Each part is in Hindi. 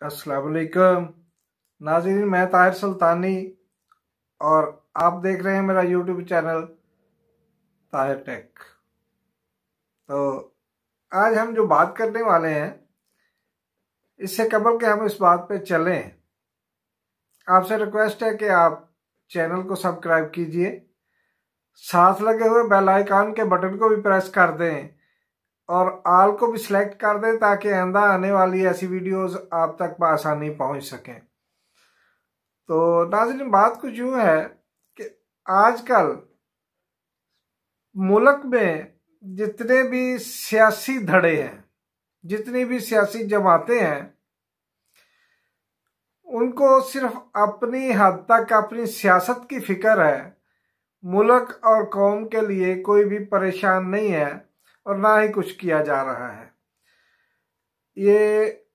अस्सलाम वालेकुम नाज़रीन, मैं ताहिर सुल्तानी और आप देख रहे हैं मेरा यूट्यूब चैनल ताहिर टेक। तो आज हम जो बात करने वाले हैं, इससे कबल के हम इस बात पे चलें, आपसे रिक्वेस्ट है कि आप चैनल को सब्सक्राइब कीजिए, साथ लगे हुए बेल आइकन के बटन को भी प्रेस कर दें और ऑल को भी सिलेक्ट कर दें ताकि आइंदा आने वाली ऐसी वीडियोस आप तक बआसानी पहुंच सकें। तो नाज़रीन, बात कुछ यूँ है कि आजकल मुल्क में जितने भी सियासी धड़े हैं, जितनी भी सियासी जमातें हैं, उनको सिर्फ अपनी हद तक अपनी सियासत की फिक्र है। मुल्क और कौम के लिए कोई भी परेशान नहीं है और ना ही कुछ किया जा रहा है। ये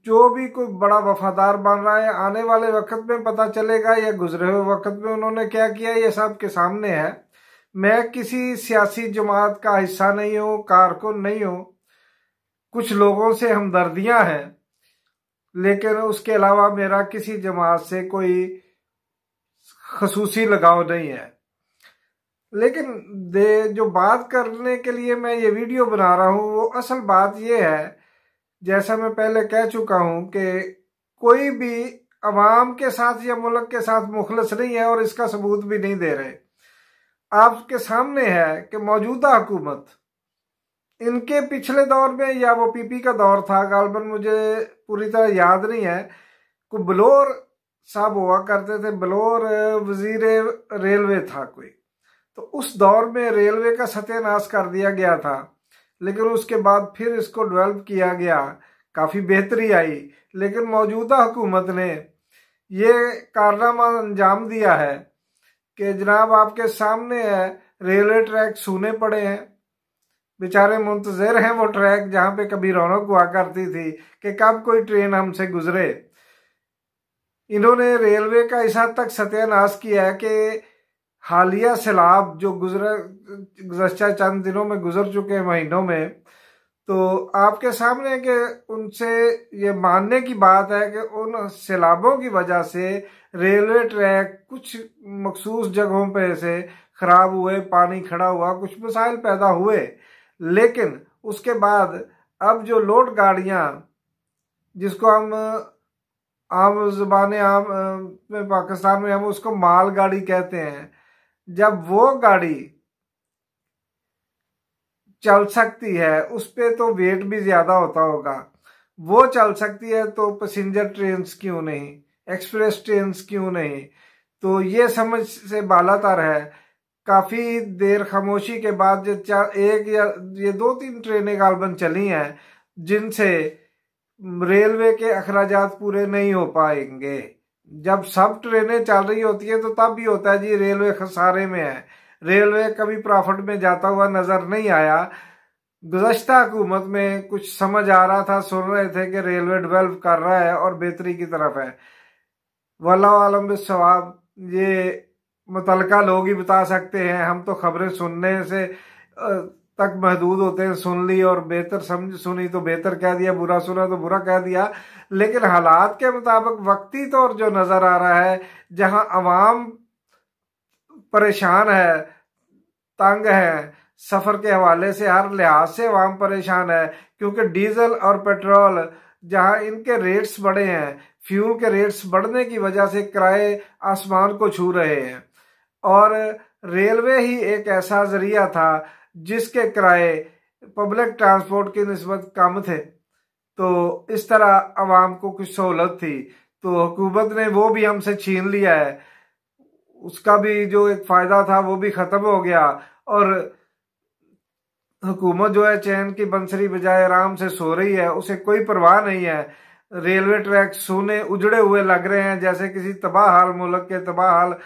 जो भी कोई बड़ा वफादार बन रहा है, आने वाले वक्त में पता चलेगा या गुजरे हुए वक्त में उन्होंने क्या किया, ये सब के सामने है। मैं किसी सियासी जमात का हिस्सा नहीं हूँ, कारकुन नहीं हूँ, कुछ लोगों से हमदर्दियां हैं, लेकिन उसके अलावा मेरा किसी जमात से कोई खसूसी लगाव नहीं है। लेकिन जो बात करने के लिए मैं ये वीडियो बना रहा हूँ, वो असल बात ये है, जैसा मैं पहले कह चुका हूं कि कोई भी अवाम के साथ या मुल्क के साथ मुखलस नहीं है और इसका सबूत भी नहीं दे रहे। आपके सामने है कि मौजूदा हुकूमत, इनके पिछले दौर में, या वो पीपी का दौर था, गालबन मुझे पूरी तरह याद नहीं है, कोई बलोर साहब हुआ करते थे, बलोर वजीर रेलवे था कोई। तो उस दौर में रेलवे का सत्यानाश कर दिया गया था, लेकिन उसके बाद फिर इसको डेवलप किया गया, काफ़ी बेहतरी आई। लेकिन मौजूदा हुकूमत ने ये कारनामा अंजाम दिया है कि जनाब आपके सामने है, रेलवे ट्रैक सूने पड़े हैं, बेचारे मुंतजर हैं वो ट्रैक जहाँ पे कभी रौनक हुआ करती थी कि कब कोई ट्रेन हमसे गुजरे। इन्होंने रेलवे का इस हद तक सत्यानाश किया है कि हालिया सैलाब जो गुज़श्ता चंद दिनों में गुजर चुके महीनों में, तो आपके सामने कि उनसे ये मानने की बात है कि उन सैलाबों की वजह से रेलवे ट्रैक कुछ मखसूस जगहों पे से खराब हुए, पानी खड़ा हुआ, कुछ मसाइल पैदा हुए। लेकिन उसके बाद अब जो लोड गाड़ियां, जिसको हम आम ज़ुबान आम में पाकिस्तान में हम उसको माल गाड़ी कहते हैं, जब वो गाड़ी चल सकती है, उस पे तो वेट भी ज्यादा होता होगा, वो चल सकती है तो पैसेंजर ट्रेन क्यों नहीं, एक्सप्रेस ट्रेन क्यों नहीं? तो ये समझ से बालातर है। काफी देर खामोशी के बाद जो एक या ये 2-3 ट्रेनें गालबन चली हैं, जिनसे रेलवे के अखराजात पूरे नहीं हो पाएंगे। जब सब ट्रेनें चल रही होती है तो तब भी होता है जी रेलवे खसारे में है, रेलवे कभी प्रॉफिट में जाता हुआ नजर नहीं आया। गुज़श्ता हुकूमत में कुछ समझ आ रहा था, सुन रहे थे कि रेलवे डेवलप कर रहा है और बेहतरी की तरफ है। वल्लाहु आलम बिस्सवाब, ये मुतलका लोग ही बता सकते हैं। हम तो खबरें सुनने से तक महदूद होते हैं, सुन ली और बेहतर समझ, सुनी तो बेहतर कह दिया, बुरा सुना तो बुरा कह दिया। लेकिन हालात के मुताबिक वक्ती तौर जो नजर आ रहा है, जहां अवाम परेशान है, तंग है, सफर के हवाले से हर लिहाज से अवाम परेशान है, क्योंकि डीजल और पेट्रोल जहां इनके रेट्स बढ़े हैं, फ्यूल के रेट्स बढ़ने की वजह से किराए आसमान को छू रहे हैं। और रेलवे ही एक ऐसा जरिया था जिसके किराए पब्लिक ट्रांसपोर्ट की निस्बत कम थे, तो इस तरह अवाम को कुछ सहूलत थी। तो हुकूमत ने वो भी हमसे छीन लिया है, उसका भी जो एक फायदा था वो भी खत्म हो गया। और हुकूमत जो है चैन की बंसरी बजाय आराम से सो रही है, उसे कोई परवाह नहीं है। रेलवे ट्रैक सोने उजड़े हुए लग रहे हैं, जैसे किसी तबाह हाल मुल्क के तबाह हाल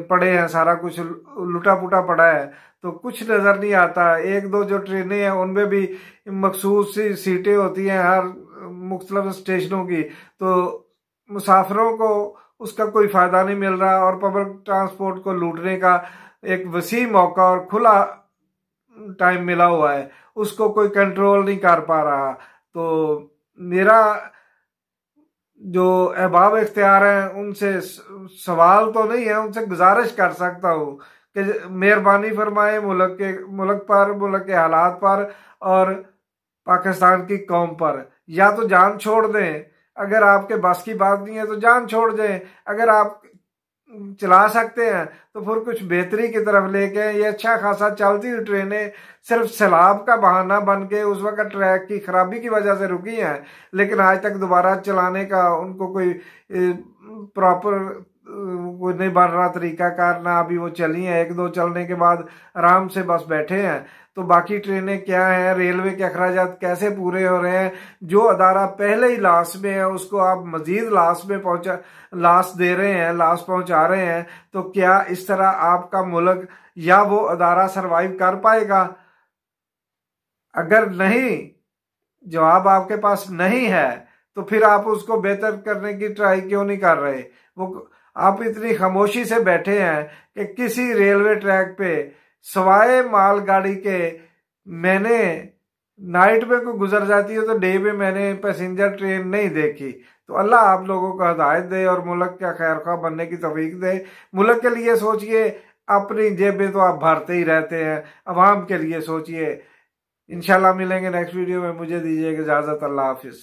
पड़े हैं, सारा कुछ लुटा पुटा पड़ा है, तो कुछ नजर नहीं आता। एक दो जो ट्रेनें हैं उनमें भी मखसूस सी सीटें होती हैं हर मुख्तलिफ स्टेशनों की, तो मुसाफिरों को उसका कोई फायदा नहीं मिल रहा और पब्लिक ट्रांसपोर्ट को लूटने का एक वसी मौका और खुला टाइम मिला हुआ है, उसको कोई कंट्रोल नहीं कर पा रहा। तो मेरा जो अहबाब इख्तियार हैं उनसे सवाल तो नहीं है, उनसे गुजारिश कर सकता हूँ कि मेहरबानी फरमाए मुल्क पर, मुल्क के हालात पर और पाकिस्तान की कौम पर। या तो जान छोड़ दें, अगर आपके बस की बात नहीं है तो जान छोड़ दें, अगर आप चला सकते हैं तो फिर कुछ बेहतरी की तरफ लेके आए। ये अच्छा खासा चलती हुई ट्रेनें सिर्फ सैलाब का बहाना बन के उस वक्त ट्रैक की खराबी की वजह से रुकी हैं, लेकिन आज तक दोबारा चलाने का उनको कोई प्रॉपर कोई नहीं बन रहा तरीकाकार ना। अभी वो चली हैं, एक दो चलने के बाद आराम से बस बैठे हैं। तो बाकी ट्रेनें क्या हैं, रेलवे के अखराजात कैसे पूरे हो रहे हैं? जो अदारा पहले ही लाश में है उसको आप मजीद लाश दे रहे हैं, लाश पहुंचा रहे हैं। तो क्या इस तरह आपका मुल्क या वो अदारा सरवाइव कर पाएगा? अगर नहीं, जवाब आपके पास नहीं है, तो फिर आप उसको बेहतर करने की ट्राई क्यों नहीं कर रहे? वो आप इतनी खामोशी से बैठे हैं कि किसी रेलवे ट्रैक पे सवाए मालगाड़ी के मैंने नाइट में कोई गुजर जाती है तो डे में मैंने पैसेंजर ट्रेन नहीं देखी। तो अल्लाह आप लोगों को हिदायत दे और मुल्क का खैर ख्वाह बनने की तौफीक दे। मुल्क के लिए सोचिए, अपनी जेबें तो आप भरते ही रहते हैं, अवाम के लिए सोचिए। इंशाल्लाह मिलेंगे नेक्स्ट वीडियो में। मुझे दीजिए इजाजत। अल्लाह हाफिज।